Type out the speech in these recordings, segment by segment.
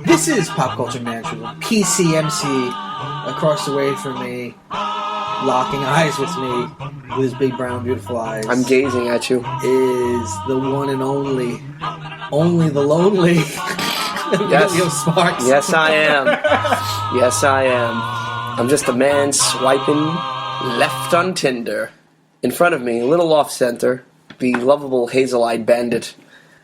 This is Pop Culture Management. PCMC across the way from me, locking eyes with me with his big brown beautiful eyes. I'm gazing at you. Is the one and only the lonely Yes. Emilio Sparks. Yes, I am. Yes, I am. I'm just a man swiping left on Tinder. In front of me, a little off-center, the lovable hazel-eyed bandit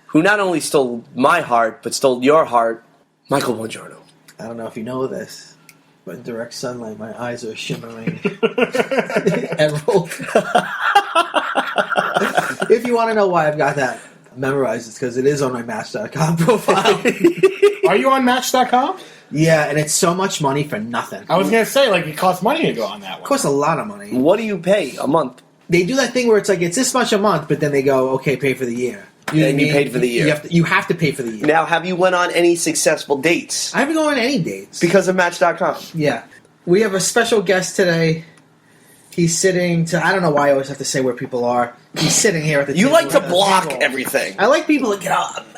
who not only stole my heart, but stole your heart, Michael Buongiorno. I don't know if you know this, but in direct sunlight, my eyes are shimmering emerald. If you want to know why I've got that memorized, it's because it is on my Match.com profile. Are you on Match.com? Yeah, and it's so much money for nothing. I was going to say, it costs money to go on that one. It costs a lot of money. What do you pay a month? They do that thing where it's it's this much a month, but then they go, okay, pay for the year. You know And what I you mean? paid for the year. You have to pay for the year. Now, have you went on any successful dates? I haven't gone on any dates. Because of Match.com. Yeah. We have a special guest today. He's sitting to... I don't know why I always have to say where people are. He's sitting here at the You table. like to at the block table. everything. I like people to get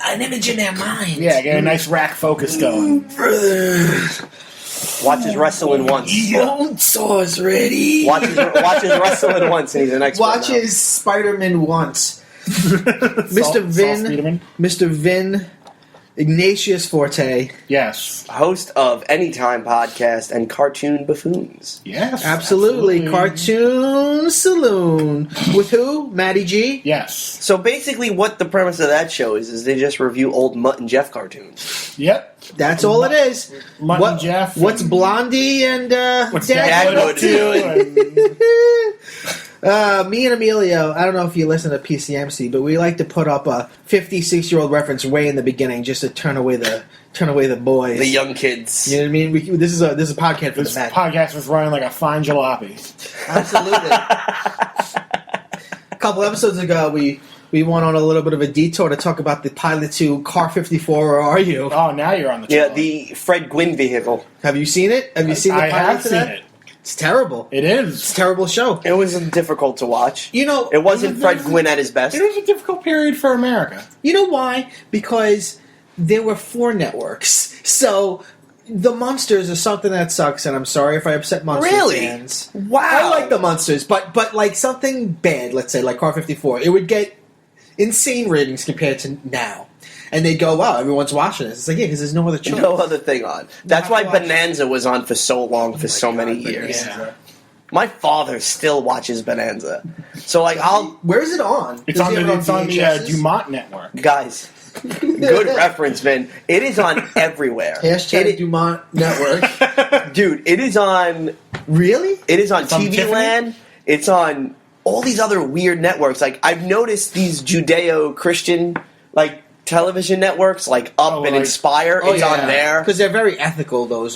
an image in their mind. Yeah, get a nice rack focus going. Watches wrestling once. Old sauce ready. Watches wrestling once, and he's an expert. Watches Spider-Man once. Mr. Vin Ignatius Forte. Yes. Host of Anytime Podcast and Cartoon Buffoons. Yes. Absolutely. Cartoon Saloon. With who? Matty G? Yes. So basically, what the premise of that show is they just review old Mutt and Jeff cartoons. Yep. That's all it is. Mutt and Jeff. What's Blondie and What's Dad Dagwood up to? Me and Emilio, I don't know if you listen to PCMC, but we like to put up a 56-year-old reference way in the beginning just to turn away the boys. The young kids. You know what I mean? This is a podcast for This the men. podcast was running like a fine jalopy. Absolutely. A couple episodes ago, we went on a little bit of a detour to talk about the pilot to Car 54, Where Are You? Oh, now you're on the Yeah, channel. the Fred Gwynn vehicle. Have you seen it? Have you seen the I pilot have to seen that? it. It's terrible. It It's is. a terrible show. It was difficult to watch. You know, It wasn't Fred Gwynn at his best. It was a difficult period for America. you know why? Because there were 4 networks. So the Munsters is something that sucks, and I'm sorry if I upset Munster Really? fans. Wow. I like the Munsters, but like something bad, let's say, like Car 54, it would get insane ratings compared to now. And they'd go, wow, everyone's watching this. It's like, yeah, because there's no other choice. No other thing on. That's have why to watch Bonanza was on for so long, for so many years. Yeah. My father still watches Bonanza. So, Where is it on? It's Does on he the, have it it's on the VHSs? Dumont network. guys, good reference, man. It is on everywhere. Hashtag Dumont Network. Dude, it is on... Really? It is on It's on TV Tiffany? Land. It's on all these other weird networks. Like, I've noticed these Judeo-Christian, television networks, Up and like- Inspire. It's on there. Because they're very ethical, those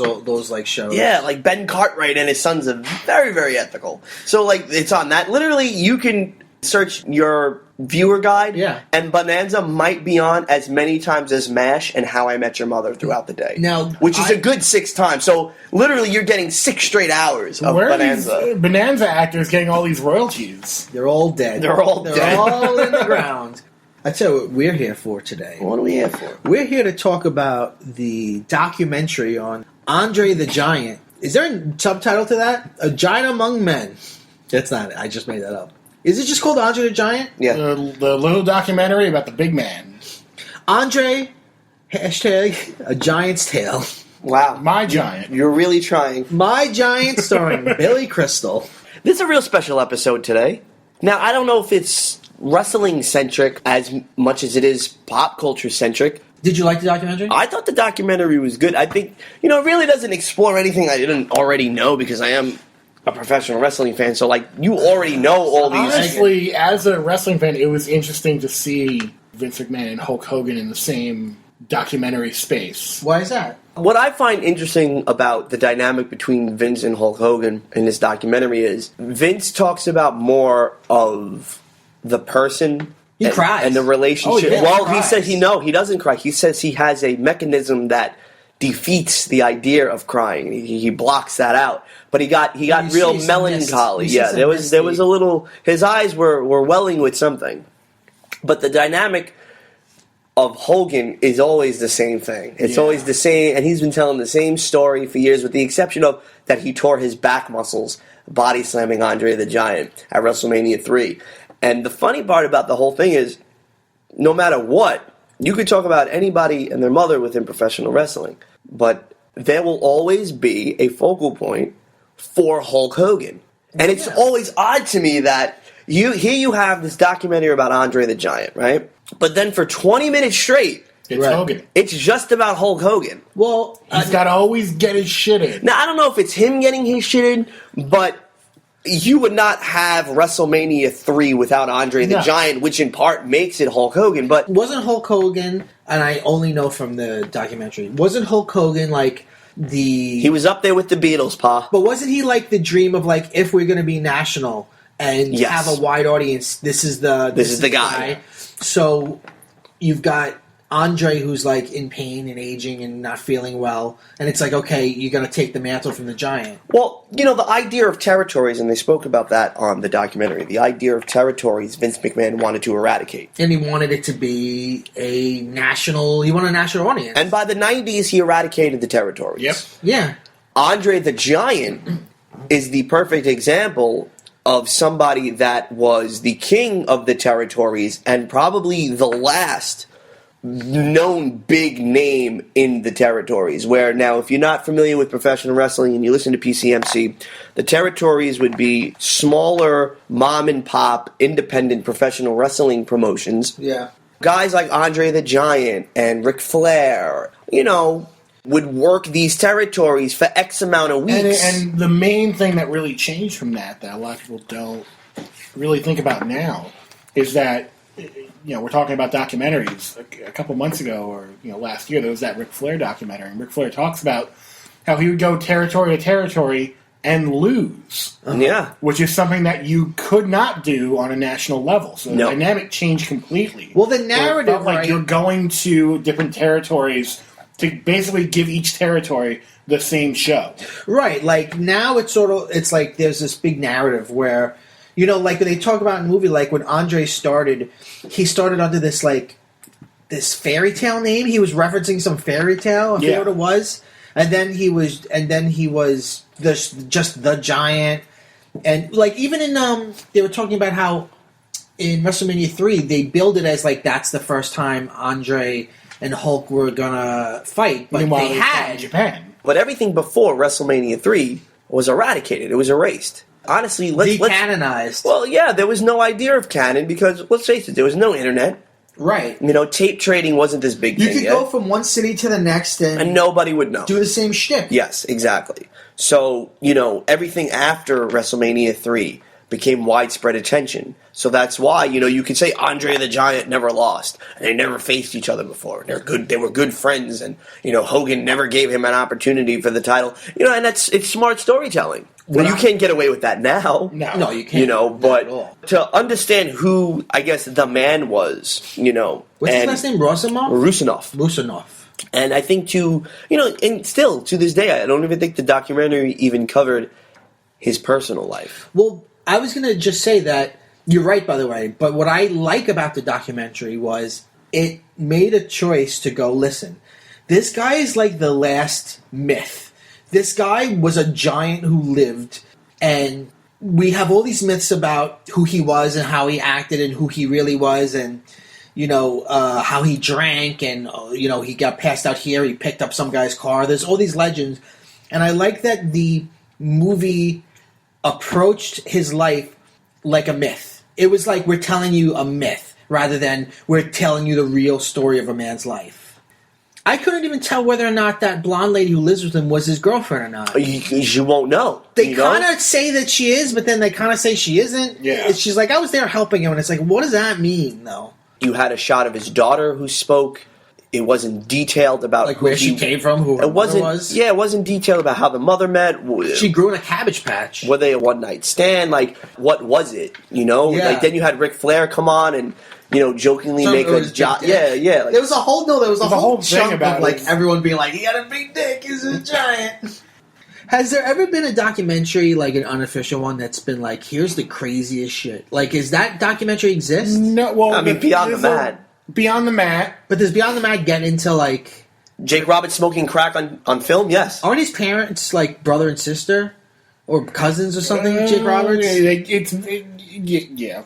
shows. Yeah, Ben Cartwright and his sons are very, very ethical. So, it's on that. Literally, you can search your viewer guide, Yeah. and Bonanza might be on as many times as MASH and How I Met Your Mother throughout the day. Now, which is a good 6 times. So, literally, you're getting 6 straight hours of Where are Bonanza. these Bonanza actors getting all these royalties? They're all dead. They're all dead. all in the ground. I tell you what we're here for today. What are we here for? We're here to talk about the documentary on Andre the Giant. Is there a subtitle to that? A Giant Among Men. That's not it. I just made that up. Is it just called Andre the Giant? Yeah. The little documentary about the big man. Andre, hashtag A Giant's Tale. Wow. My giant. You're really trying. My Giant starring Billy Crystal. This is a real special episode today. Now, I don't know if it's wrestling-centric as much as it is pop culture-centric. Did you like the documentary? I thought the documentary was good. I think, it really doesn't explore anything I didn't already know because I am a professional wrestling fan. So, you already know all these. Honestly, as a wrestling fan, it was interesting to see Vince McMahon and Hulk Hogan in the same documentary space. Why is that? What I find interesting about the dynamic between Vince and Hulk Hogan in this documentary is Vince talks about more of the person. He cries. And the relationship. Oh, yeah, Well, he he cries. says he doesn't cry. He says he has a mechanism that defeats the idea of crying. He blocks that out. But he got You real see some melancholy. mist. You see Yeah, some there was misty- a little. His eyes were welling with something. But the dynamic of Hogan is always the same thing. It's always the same, and he's been telling the same story for years, with the exception of that he tore his back muscles body slamming Andre the Giant at WrestleMania 3. And the funny part about the whole thing is, no matter what, you could talk about anybody and their mother within professional wrestling, but there will always be a focal point for Hulk Hogan. And it's always odd to me that you have this documentary about Andre the Giant, right? But then for 20 minutes straight, It's Hogan. it's just about Hulk Hogan. Well, He's got to always get his shit in. Now, I don't know if it's him getting his shit in, but you would not have WrestleMania 3 without Andre the No. Giant, which in part makes it Hulk Hogan. But wasn't Hulk Hogan, and I only know from the documentary, wasn't Hulk Hogan like he was up there with the Beatles, Pa. But wasn't he like the dream of like, if we're going to be national and Yes. have a wide audience, this is the guy. So you've got Andre, who's like in pain and aging and not feeling well, and it's like, okay, you're going to take the mantle from the Giant. Well, the idea of territories, and they spoke about that on the documentary, the idea of territories Vince McMahon wanted to eradicate. And he wanted it to be he wanted a national audience. And by the 90s, he eradicated the territories. Yep. Yeah. Andre the Giant is the perfect example of somebody that was the king of the territories and probably the last known big name in the territories. Where now, if you're not familiar with professional wrestling and you listen to PCMC, the territories would be smaller mom and pop independent professional wrestling promotions. Yeah. Guys like Andre the Giant and Ric Flair, would work these territories for X amount of weeks. And the main thing that really changed from that a lot of people don't really think about now is that, we're talking about documentaries. A couple months ago, or last year, there was that Ric Flair documentary, and Ric Flair talks about how he would go territory to territory and lose. Yeah. Which is something that you could not do on a national level. So the dynamic changed completely. Well, the So it narrative, felt like you're going to different territories to basically give each territory the same show. Right, like now it's like there's this big narrative where, like when they talk about in the movie, like when Andre started, he started under this this fairy tale name. He was referencing some fairy tale, I forget what it was. And then he was just the Giant. And like even in they were talking about how in WrestleMania 3 they billed it as like that's the first time Andre and Hulk were gonna fight, but Meanwhile, they fought had in Japan. But everything before WrestleMania 3 was eradicated. It was erased. Honestly, let's decanonized. Well, yeah, there was no idea of canon because, let's face it, there was no internet. Right. Tape trading wasn't this big You thing could yet. go from one city to the next and nobody would know. do the same shtick. Yes, exactly. So, everything after WrestleMania 3 became widespread attention. So that's why, you could say Andre the Giant never lost. And they never faced each other before. They were good friends. And, Hogan never gave him an opportunity for the title. And it's smart storytelling. Well, you can't get away with that now. No, you can't. But to understand who, I guess, the man was, What's his last name? Rusinov. Rusinov. And I think and still, to this day, I don't even think the documentary even covered his personal life. Well, I was going to just say that, you're right, by the way, but what I like about the documentary was it made a choice to go, listen, this guy is like the last myth. This guy was a giant who lived, and we have all these myths about who he was and how he acted and who he really was, and how he drank, and he got passed out here, he picked up some guy's car. There's all these legends, and I like that the movie approached his life like a myth. It was like we're telling you a myth rather than we're telling you the real story of a man's life. I couldn't even tell whether or not that blonde lady who lives with him was his girlfriend or not. You won't know. They kind of say that she is, but then they kind of say she isn't. Yeah. She's like, I was there helping him, and it's like, what does that mean, though? You had a shot of his daughter who spoke. It wasn't detailed about Like where she came from, who her mother was. Yeah, it wasn't detailed about how the mother met. She grew in a cabbage patch. Were they a one-night stand? Like, what was it? Yeah. Like then you had Ric Flair come on and jokingly make a job. Yeah. Like, there was a whole whole chunk thing about of like it. everyone being like, he got a big dick, he's a giant. Has there ever been a documentary, like an unofficial one, that's been like, here's the craziest shit? Like, is that documentary exist? No, well, I mean, Beyond the Mat. Beyond the Mat. But does Beyond the Mat get into like? Jake Roberts smoking crack on film? Yes. Aren't his parents like brother and sister, or cousins or something? Jake Roberts. Yeah.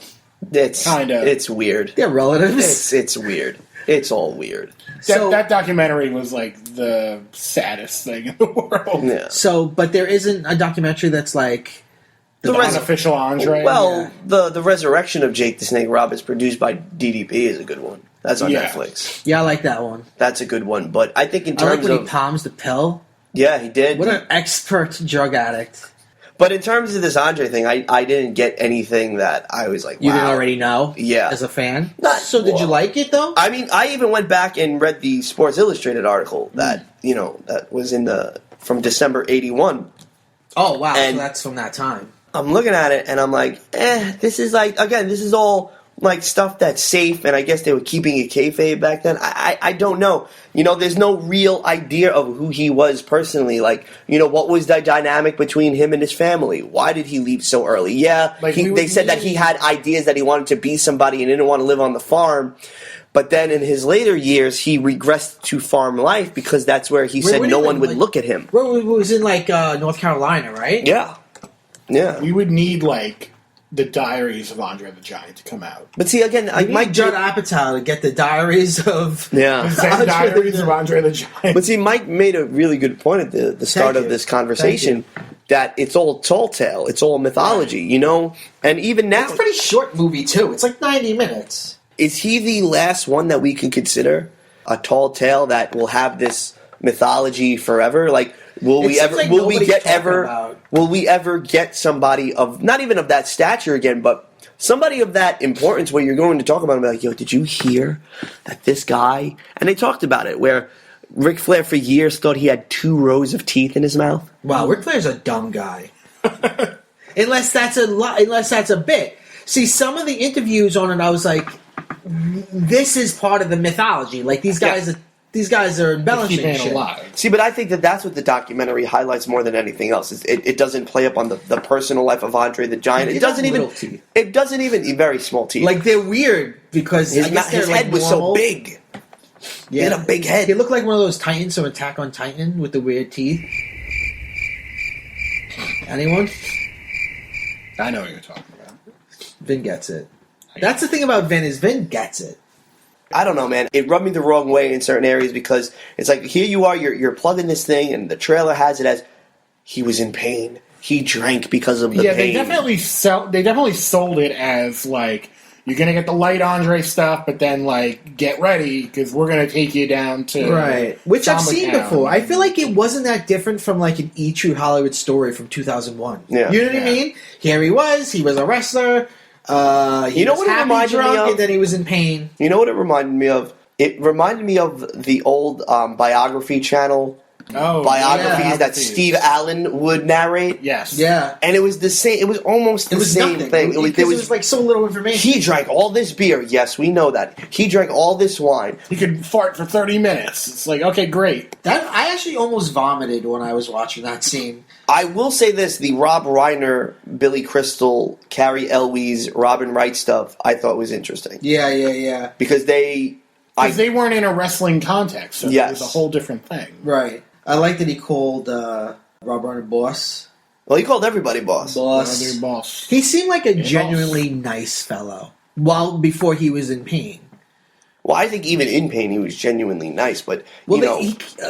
It's Kinda. It's weird. They're relatives. It's weird. It's all weird. That documentary was like the saddest thing in the world. Yeah. So, but there isn't a documentary that's like The unofficial Andre. Well, the resurrection of Jake the Snake Roberts, produced by DDP, is a good one. That's on Netflix. Yeah, I like that one. That's a good one. But I think in I like terms when of he palms the pill. yeah, he did. What an expert drug addict. But in terms of this Andre thing, I didn't get anything that I was like, wow. You didn't already know? Yeah. As a fan? Not- So did you well, like it, though? I mean, I even went back and read the Sports Illustrated article that that was from December '81. Oh, wow. And- so that's from that time. I'm looking at it and I'm like, this is like, again, this is all like stuff that's safe, and I guess they were keeping it kayfabe back then. I don't know. There's no real idea of who he was personally. Like, what was the dynamic between him and his family? Why did he leave so early? Yeah, Like, they said that he had ideas that he wanted to be somebody and didn't want to live on the farm. But then in his later years, he regressed to farm life because that's where he said no one would look at him. Where was in, like, North Carolina, right? Yeah. Yeah. We would need, like, the Diaries of Andre the Giant to come out. But see, again, We Mike need Judd Apatow to get the diaries of... Yeah. The Zen Diaries of Andre the Giant. But see, Mike made a really good point at the start Thank of you. this conversation that it's all tall tale, it's all mythology, And even now, It's a pretty short movie, too. It's like 90 minutes. is he the last one that we can consider a tall tale that will have this mythology forever? Like, will It we seems ever? like Will we nobody's get talking ever? about- Will we ever get somebody of not even of that stature again, but somebody of that importance where you're going to talk about him, like, yo, did you hear that this guy? And they talked about it where Ric Flair for years thought he had 2 rows of teeth in his mouth. Wow, Ric Flair's a dumb guy. unless that's a bit. See, some of the interviews on it, I was like, this is part of the mythology. Like, these guys are embellishing Keeping it shit. alive. See, but I think that's what the documentary highlights more than anything else. It doesn't play up on the personal life of Andre the Giant. He It doesn't had even. little teeth. It doesn't even very small teeth. Like, they're weird because I guess they're his like head was normal. so big. He had a big head. He looked like one of those Titans from Attack on Titan with the weird teeth. Anyone? I know what you're talking about. Vin gets it. That's the thing about Vin is Vin gets it. I don't know, man. It rubbed me the wrong way in certain areas because it's like, here you are, you're plugging this thing, and the trailer has it as he was in pain. He drank because of the Yeah, pain. they definitely sold it as, like, you're going to get the light Andre stuff, but then, like, get ready because we're going to take you down to Which I've Samba seen Town. before. I feel like it wasn't that different from like an E True Hollywood Story from 2001. Yeah. You know what I mean? Here he was a wrestler. He You know was what it happy reminded me drunk, of? and then he was in pain. You know what it reminded me of? It reminded me of the old biography channel biographies that Steve Allen would narrate. Yes. Yeah. And it was the same. It was almost the same nothing. thing. It was like so little information. He drank all this beer. Yes, we know that. He drank all this wine. He could fart for 30 minutes. It's like, okay, great. I actually almost vomited when I was watching that scene. I will say this: the Rob Reiner, Billy Crystal, Carrie Elwes, Robin Wright stuff, I thought was interesting Yeah. because they weren't in a wrestling context, so Yes. it was a whole different thing. Right. I like that he called Rob Reiner boss. Well, he called everybody boss. Brother boss. He seemed like a genuinely nice fellow. Before he was in pain. Well, I think even in pain, he was genuinely nice. But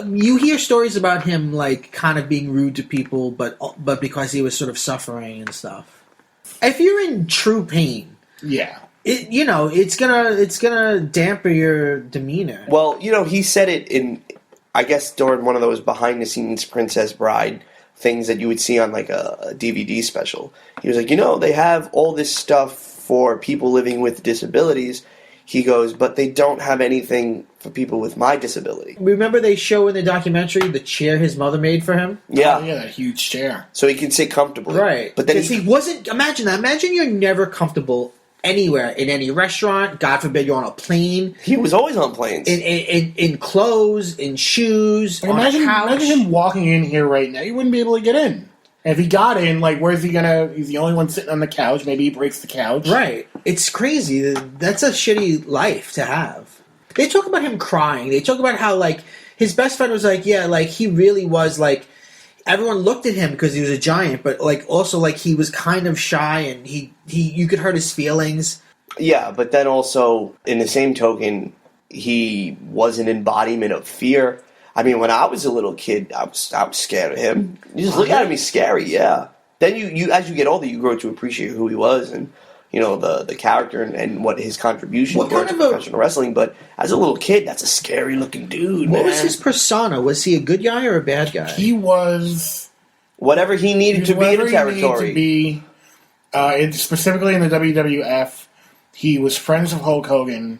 you hear stories about him like kind of being rude to people, but because he was sort of suffering and stuff. If you're in true pain, Yeah. it's gonna dampen your demeanor. well, he said it in, I guess, during one of those behind the scenes Princess Bride things that you would see on like a DVD special. He was like, they have all this stuff for people living with disabilities. He goes, but they don't have anything for people with my disability. Remember they show in the documentary the chair his mother made for him? Yeah. Oh, yeah, that huge chair. So he can sit comfortably. Right. But then because he wasn't. Imagine that. Imagine you're never comfortable anywhere, in any restaurant. God forbid you're on a plane, he was always on planes. in clothes, in shoes, And on a couch. imagine him walking in here right now. You wouldn't be able to get in. And if he got in, like, where's he gonna? He's the only one sitting on the couch. Maybe he breaks the couch. Right. It's crazy. That's a shitty life to have. They talk about him crying. They talk about how, like, his best friend was like, yeah, like, he really was, like, everyone looked at him because he was a giant, but, like, also, like, he was kind of shy and he you could hurt his feelings. Yeah, but then also, in the same token, he was an embodiment of fear. I mean, when I was a little kid, I was scared of him. You just look at him, he's scary, yeah. Then you as you get older, you grow to appreciate who he was and, you know, the character and what his contribution were to professional wrestling. But as a little kid, that's a scary-looking dude, What man. was his persona? Was he a good guy or a bad guy? He was whatever he needed to be in the territory. Specifically in the WWF, he was friends with Hulk Hogan,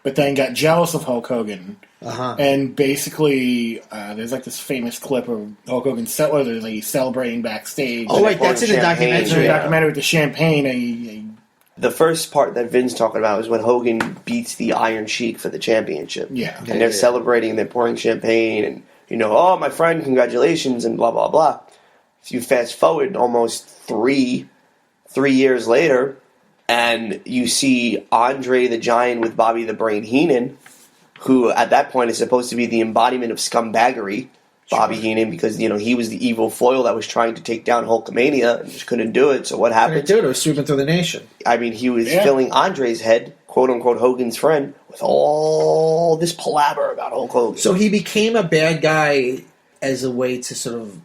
but then got jealous of Hulk Hogan. And basically, there's like this famous clip of Hulk Hogan celebrating backstage. Oh, right, that's in the documentary. It's in the documentary with the champagne. The first part that Vin's talking about is when Hogan beats the Iron Sheik for the championship. Yeah. And they're celebrating, they're pouring champagne, and, you know, oh, my friend, congratulations, and blah, blah, blah. So you fast forward almost three years later, and you see Andre the Giant with Bobby the Brain Heenan, who at that point is supposed to be the embodiment of scumbaggery, Bobby Heenan, because, you know, he was the evil foil that was trying to take down Hulkamania and just couldn't do it. So what happened? Couldn't do it. It was sweeping through the nation. I mean, he was filling Andre's head, quote-unquote Hogan's friend, with all this palaver about Hulk Hogan. So he became a bad guy as a way to sort of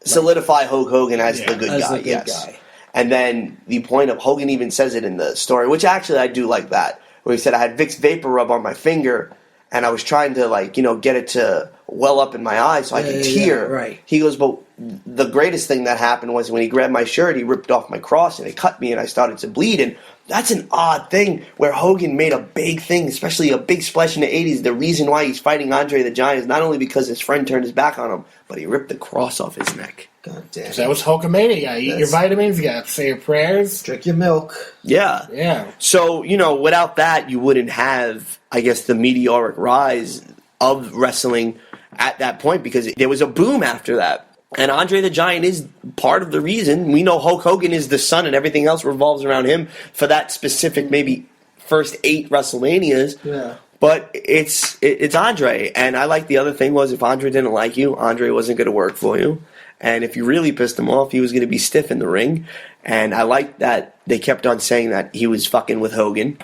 solidify Hulk Hogan as the good as guy, the good guy. And then the point of Hogan even says it in the story, which actually I do like that, where he said, I had Vicks Vapor Rub on my finger, and I was trying to, like, you know, get it to well up in my eyes so I could tear. Right. He goes, but the greatest thing that happened was when he grabbed my shirt, he ripped off my cross, and it cut me, and I started to bleed. And that's an odd thing where Hogan made a big thing, especially a big splash in the 80s. The reason why he's fighting Andre the Giant is not only because his friend turned his back on him, but he ripped the cross off his neck. God damn. That was Hulkamania. Eat your vitamins, you gotta say your prayers. Drink your milk. Yeah. Yeah. So, you know, without that, you wouldn't have, I guess, the meteoric rise of wrestling at that point, because there was a boom after that. And Andre the Giant is part of the reason. We know Hulk Hogan is the son and everything else revolves around him for that specific maybe first 8 WrestleManias. Yeah. But it's Andre. And I like the other thing was if Andre didn't like you, Andre wasn't going to work for you. And if you really pissed him off, he was going to be stiff in the ring. And I like that they kept on saying that he was fucking with Hogan.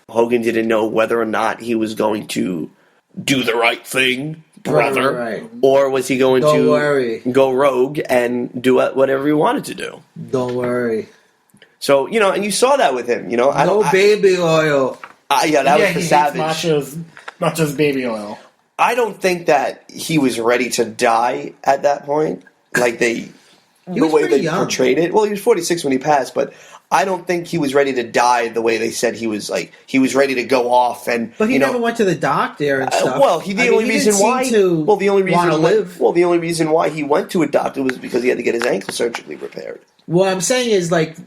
Hogan didn't know whether or not he was going to do the right thing, brother, Right. or was he going Don't to worry. go rogue and do whatever he wanted to do. Don't worry. So, you know, and you saw that with him, you know. No baby oil. Yeah, that was he for hates Savage. not just baby oil. I don't think that he was ready to die at that point. Like the was way pretty they young. portrayed it. Well, he was 46 when he passed, but I don't think he was ready to die the way they said he was. Like he was ready to go off, and But he you know, never went to the doctor and stuff. well, the only reason why the only reason why he went to a doctor was because he had to get his ankle surgically repaired. What I'm saying is, like,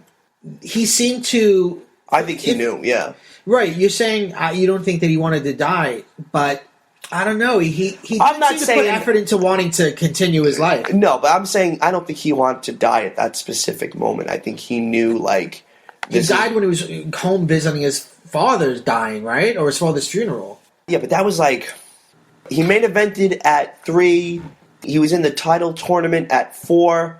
he seemed to. I think he knew. Yeah, Right, you're saying you don't think that he wanted to die, but I don't know. He I'm didn't not seem to saying- put effort into wanting to continue his life. no, but I'm saying I don't think he wanted to die at that specific moment. I think he knew like He died when he was home visiting his father's dying, right? Or his father's funeral. Yeah, but that was like he main evented at 3. He was in the title tournament at 4.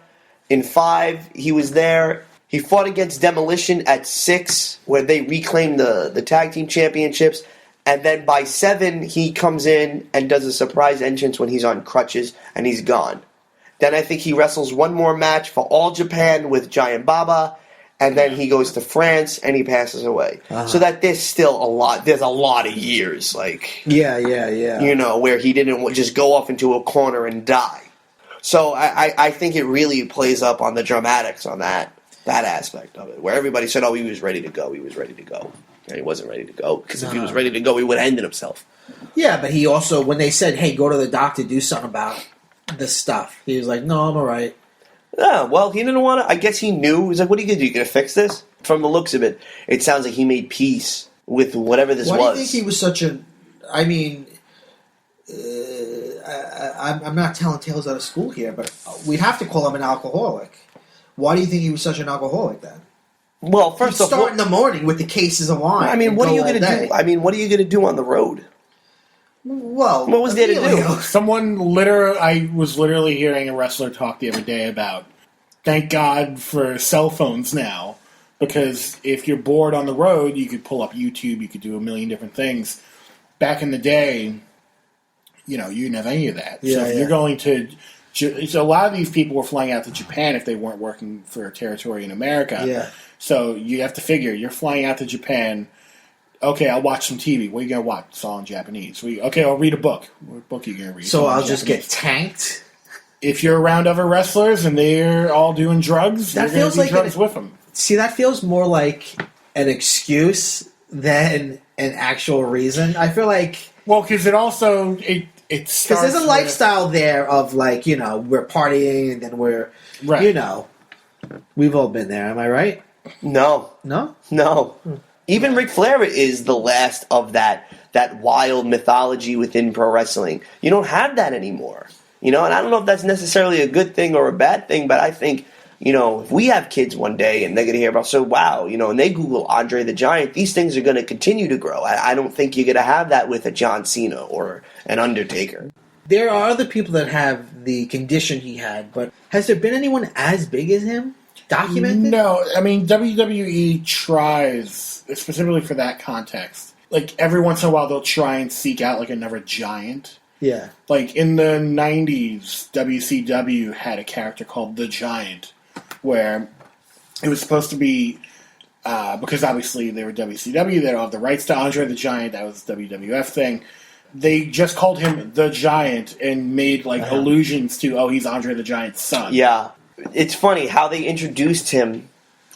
In 5, he was there. He fought against Demolition at 6, where they reclaimed the tag team championships. And then by 7, he comes in and does a surprise entrance when he's on crutches, and he's gone. Then I think he wrestles one more match for All Japan with Giant Baba, and then he goes to France and he passes away. So that there's still a lot. There's a lot of years, like Yeah. you know, where he didn't just go off into a corner and die. So I think it really plays up on the dramatics on that aspect of it, where everybody said, "Oh, he was ready to go. He was ready to go." And he wasn't ready to go, because if he was ready to go, he would have ended himself. Yeah, but he also, when they said, hey, go to the doctor, do something about this stuff, he was like, no, I'm all right. Yeah, well, he didn't want to. I guess he knew. He was like, what are you going to do? You going to fix this? From the looks of it, it sounds like he made peace with whatever this Why was. do you think he was such a... I mean, I'm not telling tales out of school here, but we'd have to call him an alcoholic. Why do you think he was such an alcoholic then? Well, first He'd off, start in the morning with the cases of wine. I mean, and what are go you all going to day. do? I mean, what are you going to do on the road? Well, What was there to do? Emilio. I was literally hearing a wrestler talk the other day about, thank God for cell phones now, because if you're bored on the road, you could pull up YouTube, you could do a million different things. Back in the day, you didn't have any of that. Yeah, so if you're going to... So a lot of these people were flying out to Japan if they weren't working for a territory in America. Yeah. So you have to figure, you're flying out to Japan... Okay, I'll watch some TV. What are you going to watch? It's all in Japanese. Okay, I'll read a book. What book are you going to read? So It's all in I'll just get Japanese. tanked. If you're around other wrestlers and they're all doing drugs, That you're going feels to do like drugs with them. See, that feels more like an excuse than an actual reason. I feel like Well, because it also it because starts there's a with- lifestyle there of like we're partying and then we're Right. we've all been there. Am I right? No. No. No. Even Ric Flair is the last of that wild mythology within pro wrestling. You don't have that anymore. And I don't know if that's necessarily a good thing or a bad thing, but I think, if we have kids one day and they're going to hear about, and they Google Andre the Giant, these things are going to continue to grow. I don't think you're going to have that with a John Cena or an Undertaker. There are other people that have the condition he had, but has there been anyone as big as him documented? No, I mean WWE tries specifically for that context. Like every once in a while, they'll try and seek out like another giant. Yeah. Like in the 90s, WCW had a character called The Giant, where it was supposed to be, because obviously they were WCW, they don't have the rights to Andre the Giant, that was a WWF thing. They just called him The Giant and made allusions to, he's Andre the Giant's son. Yeah. It's funny how they introduced him,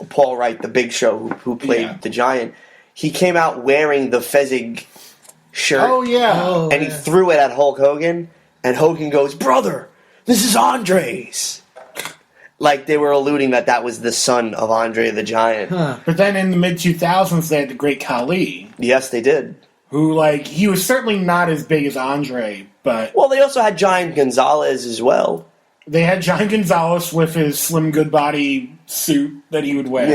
Paul Wright, the Big Show, who played the Giant. He came out wearing the Fezzik shirt. Oh, yeah. And he threw it at Hulk Hogan, and Hogan goes, "Brother, this is Andre's." Like they were alluding that was the son of Andre the Giant. Huh. But then in the mid-2000s, they had the Great Khali, Yes, they did. who, he was certainly not as big as Andre, but Well, they also had Giant Gonzalez as well. they had Giant Gonzalez with his slim good body suit that he would wear.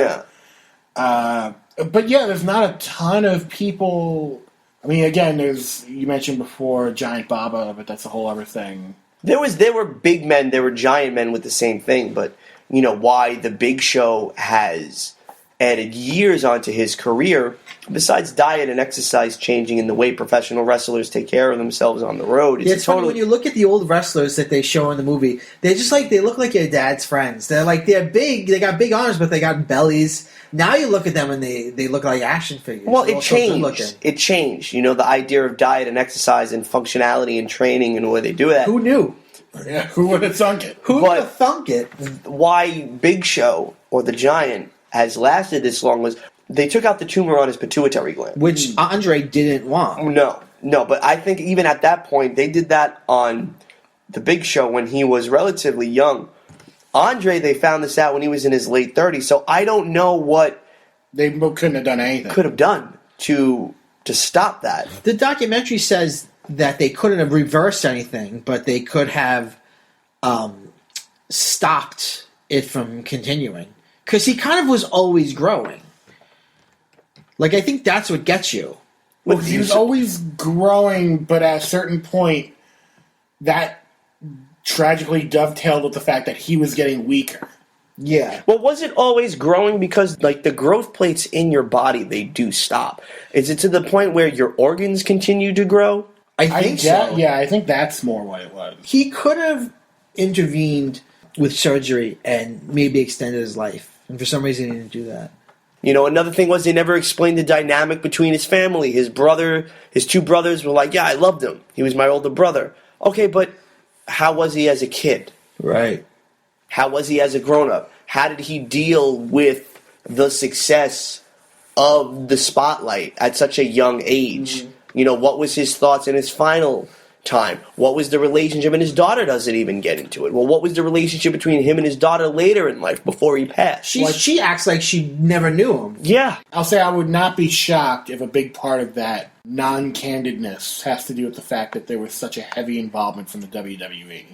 Yeah. But yeah, there's not a ton of people. I mean, again, you mentioned before Giant Baba, but that's a whole other thing. There were big men, there were giant men with the same thing, but why the Big Show has added years onto his career, besides diet and exercise changing in the way professional wrestlers take care of themselves on the road. It's funny when you look at the old wrestlers that they show in the movie. They're just they look like your dad's friends. They're big. They got big arms, but they got bellies. Now you look at them and they look like action figures. Well, They're it all so changed. good-looking. It changed. The idea of diet and exercise and functionality and training and the way they do that. Who knew? Yeah, who would have thunk it? Who But- would have thunk it? Why Big Show or the Giant has lasted this long was they took out the tumor on his pituitary gland. Which Andre didn't want. No, but I think even at that point, they did that on the Big Show when he was relatively young. Andre, they found this out when he was in his late 30s, so I don't know what They couldn't have done anything. could have done to stop that. The documentary says that they couldn't have reversed anything, but they could have stopped it from continuing. Because he kind of was always growing. I think that's what gets you. Well, he was always growing, but at a certain point, that tragically dovetailed with the fact that he was getting weaker. Yeah. Well, was it always growing? Because, the growth plates in your body, they do stop. Is it to the point where your organs continue to grow? I think so. Yeah, I think that's more what it was. He could have intervened with surgery and maybe extended his life. And for some reason, he didn't do that. Another thing was they never explained the dynamic between his family. His two brothers were like, yeah, I loved him. He was my older brother. Okay, but how was he as a kid? Right. How was he as a grown-up? How did he deal with the success of the spotlight at such a young age? What was his thoughts in his final time? What was the relationship? And his daughter doesn't even get into it. Well, what was the relationship between him and his daughter later in life before he passed? She acts like she never knew him. Yeah. I'll say I would not be shocked if a big part of that non-candidness has to do with the fact that there was such a heavy involvement from the WWE.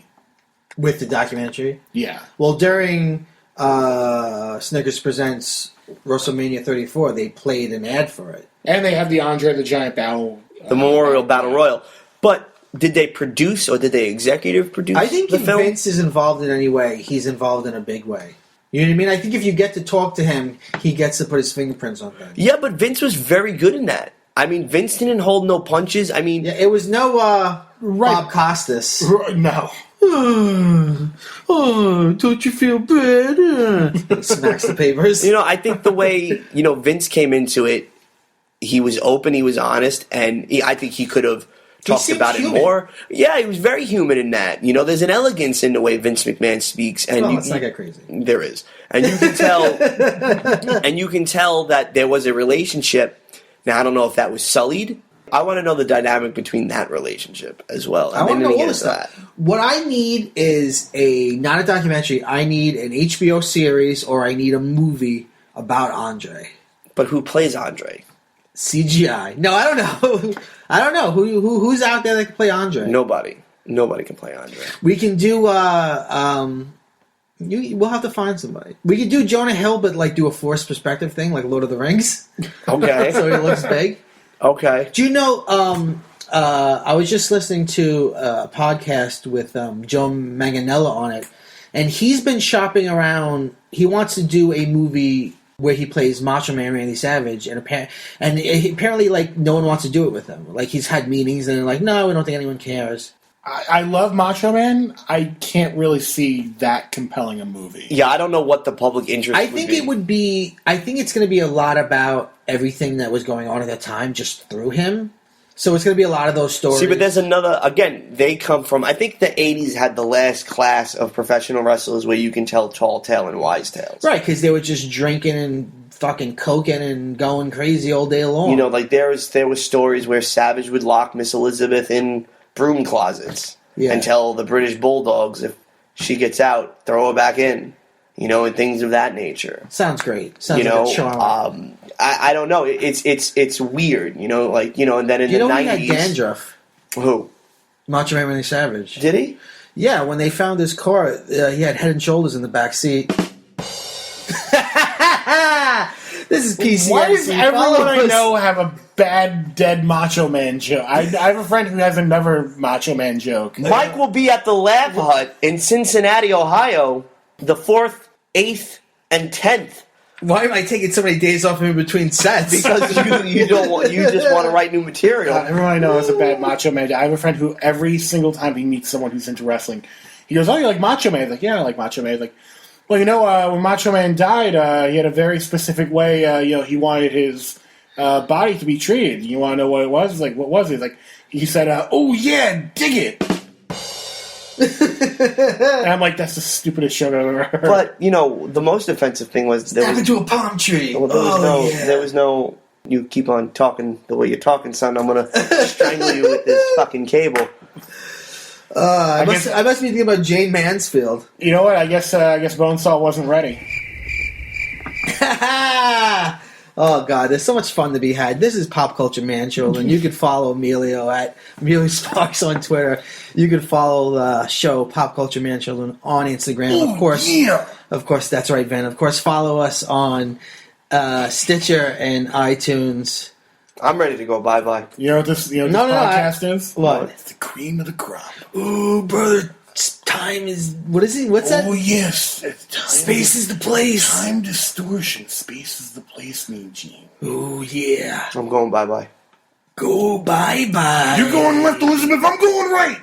With the documentary? Yeah. Well, during Snickers Presents WrestleMania 34, they played an ad for it. And they have the Andre the Giant Battle. The Memorial Battle Royal. But did they produce or did they executive produce I think the if film? Vince is involved in any way, he's involved in a big way. You know what I mean? I think if you get to talk to him, he gets to put his fingerprints on things. Yeah, but Vince was very good in that. I mean, Vince didn't hold no punches. I mean, Yeah, it was no Right. Bob Costas. No. Don't you feel bad? He smacks the papers. you know, I think the way, Vince came into it, he was open, he was honest, and I think he could have talked seemed about human. it more. Yeah, he was very human in that. There's an elegance in the way Vince McMahon speaks, and Well, let's not get crazy. there is, and you can tell, that there was a relationship. Now, I don't know if that was sullied. I want to know the dynamic between that relationship as well. I want to know all get this into stuff. What I need is not a documentary. I need an HBO series or I need a movie about Andre. But who plays Andre? CGI. No, I don't know. I don't know who's out there that can play Andre. Nobody can play Andre. We can do. We'll have to find somebody. We could do Jonah Hill, but do a forced perspective thing, like Lord of the Rings. Okay. So he looks big. Okay. Do you know? I was just listening to a podcast with Joe Manganiello on it, and he's been shopping around. He wants to do a movie where he plays Macho Man Randy Savage, and apparently, no one wants to do it with him. He's had meetings, and they're like, no, we don't think anyone cares. I love Macho Man. I can't really see that compelling a movie. Yeah, I don't know what the public interest I would think be. it would be. I think it's going to be a lot about everything that was going on at that time, just through him. So it's going to be a lot of those stories. See, but there's another. Again, they come from. I think the '80s had the last class of professional wrestlers where you can tell tall tale and wise tales. Right, because they were just drinking and fucking coking and going crazy all day long. There was stories where Savage would lock Miss Elizabeth in broom closets and tell the British Bulldogs if she gets out, throw her back in. And things of that nature. Sounds great. Sounds like a charm. I don't know. It's weird. And then in the '90s, he had dandruff. Who? Macho Man Randy Savage. Did he? Yeah, when they found his car, he had Head and Shoulders in the back seat. This is PCMC. Why does everyone Follow I us. know have a bad dead Macho Man joke? I have a friend who has another Macho Man joke. Mike will be at the Laugh Hut in Cincinnati, Ohio, the 4th, 8th, and 10th. Why am I taking so many days off in between sets? Because you just want to write new material. Everyone I know has a bad Macho Man. I have a friend who every single time he meets someone who's into wrestling, he goes, "Oh, you like Macho Man?" I'm like, "Yeah, I like Macho Man." He's like, well, when Macho Man died, he had a very specific way. He wanted his body to be treated. You want to know what it was? Like, what was it? Like, he said, "Oh yeah, dig it." And I'm like, that's the stupidest show I've ever heard. But the most offensive thing was Snap into a palm tree. there was no. You keep on talking the way you're talking, son. I'm gonna strangle you with this fucking cable. I must be thinking about Jane Mansfield. You know what? I guess Bonesaw wasn't ready. Oh God, there's so much fun to be had. This is Pop Culture Man Children. You can follow Emilio at Emilio Sparks on Twitter. You can follow the show Pop Culture Man Children on Instagram. Of course, that's right, Van. Of course, follow us on Stitcher and iTunes. I'm ready to go. Bye. You know what this podcast is? What? It's the cream of the crop. Ooh, brother, time is. What is he? What's that? Oh yes, it's time. Space is the place. Time distortion. Space is the place, me, Gene. Oh yeah. I'm going bye. Go bye. You're going left, Elizabeth. I'm going right.